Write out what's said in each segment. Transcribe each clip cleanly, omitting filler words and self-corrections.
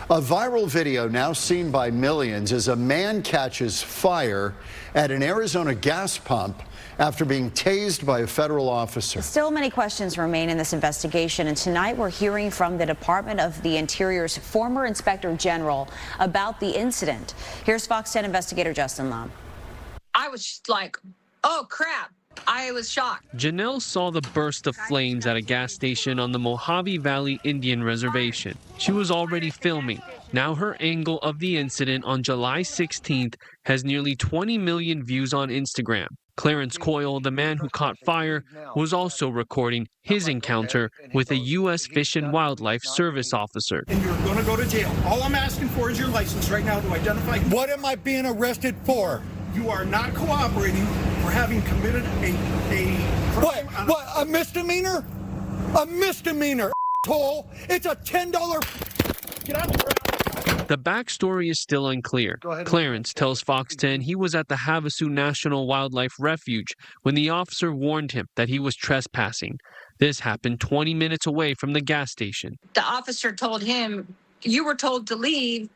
A viral video now seen by millions as a man catches fire at an Arizona gas pump after being tased by a federal officer. Still many questions remain in this investigation, and tonight we're hearing from the Department of the Interior's former Inspector General about the incident. Here's Fox 10 investigator Justin Lum. I was just like, oh crap. I was shocked. Genelle saw the burst of flames at a gas station on the Mojave Valley Indian Reservation. She was already filming. Now her angle of the incident on July 16th has nearly 20 million views on Instagram. Clarence Coyl, the man who caught fire, was also recording his encounter with a U.S. Fish and Wildlife Service officer. And you're going to go to jail. All I'm asking for is your license right now to identify. What am I being arrested for? You are not cooperating for having committed a crime. What? A misdemeanor? A misdemeanor, asshole. It's a $10. Get out of the ground. The backstory is still unclear. Clarence tells Fox 10 he was at the Havasu National Wildlife Refuge when the officer warned him that he was trespassing. This happened 20 minutes away from the gas station. The officer told him, you were told to leave.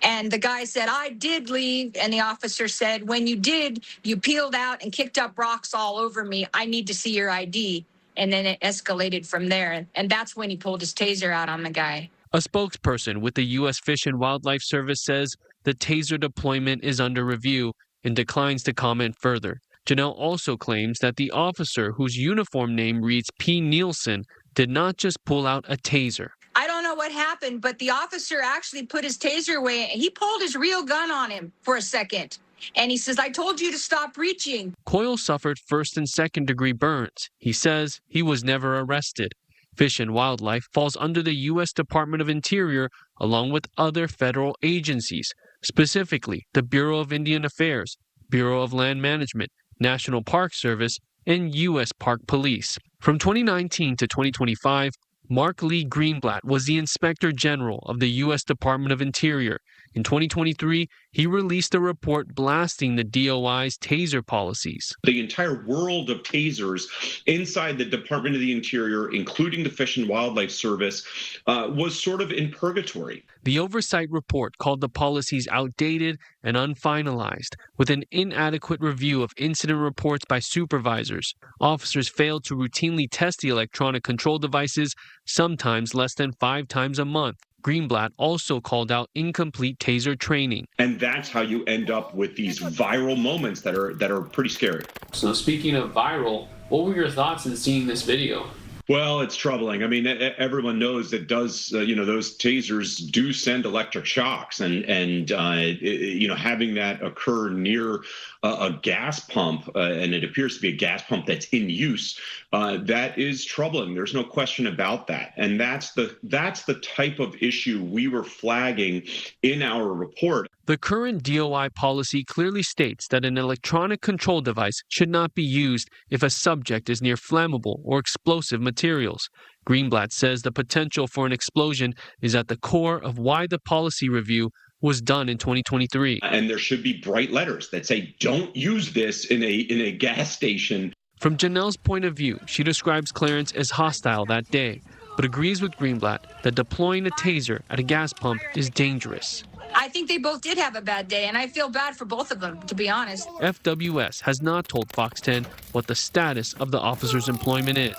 And the guy said, I did leave. And the officer said, when you did, you peeled out and kicked up rocks all over me. I need to see your ID. And then it escalated from there. And that's when he pulled his taser out on the guy. A spokesperson with the U.S. Fish and Wildlife Service says the taser deployment is under review and declines to comment further. Genelle also claims that the officer, whose uniform name reads P. Nielsen, did not just pull out a taser. I don't know what happened, but the officer actually put his taser away. He pulled his real gun on him for a second. And he says, I told you to stop reaching. Coyl suffered first and second degree burns. He says he was never arrested. Fish and Wildlife falls under the U.S. Department of Interior along with other federal agencies, specifically the Bureau of Indian Affairs, Bureau of Land Management, National Park Service, and U.S. Park Police. From 2019 to 2025, Lee Greenblatt was the Inspector General of the U.S. Department of Interior. In 2023, he released a report blasting the DOI's taser policies. The entire world of tasers inside the Department of the Interior, including the Fish and Wildlife Service, was sort of in purgatory. The oversight report called the policies outdated and unfinalized, with an inadequate review of incident reports by supervisors. Officers failed to routinely test the electronic control devices, sometimes less than 5 times a month. Greenblatt also called out incomplete taser training. And that's how you end up with these viral moments that are pretty scary. So speaking of viral, what were your thoughts in seeing this video? Well, it's troubling. I mean, everyone knows that those tasers do send electric shocks, and having that occur near a gas pump, and it appears to be a gas pump that's in use, that is troubling. There's no question about that, and that's the type of issue we were flagging in our report. The current DOI policy clearly states that an electronic control device should not be used if a subject is near flammable or explosive materials. Greenblatt says the potential for an explosion is at the core of why the policy review was done in 2023. And there should be bright letters that say, don't use this in a gas station. From Genelle's point of view, she describes Clarence as hostile that day, but agrees with Greenblatt that deploying a taser at a gas pump is dangerous. I think they both did have a bad day, and I feel bad for both of them, to be honest. FWS has not told Fox 10 what the status of the officer's employment is.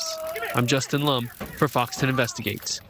I'm Justin Lum for Fox 10 Investigates.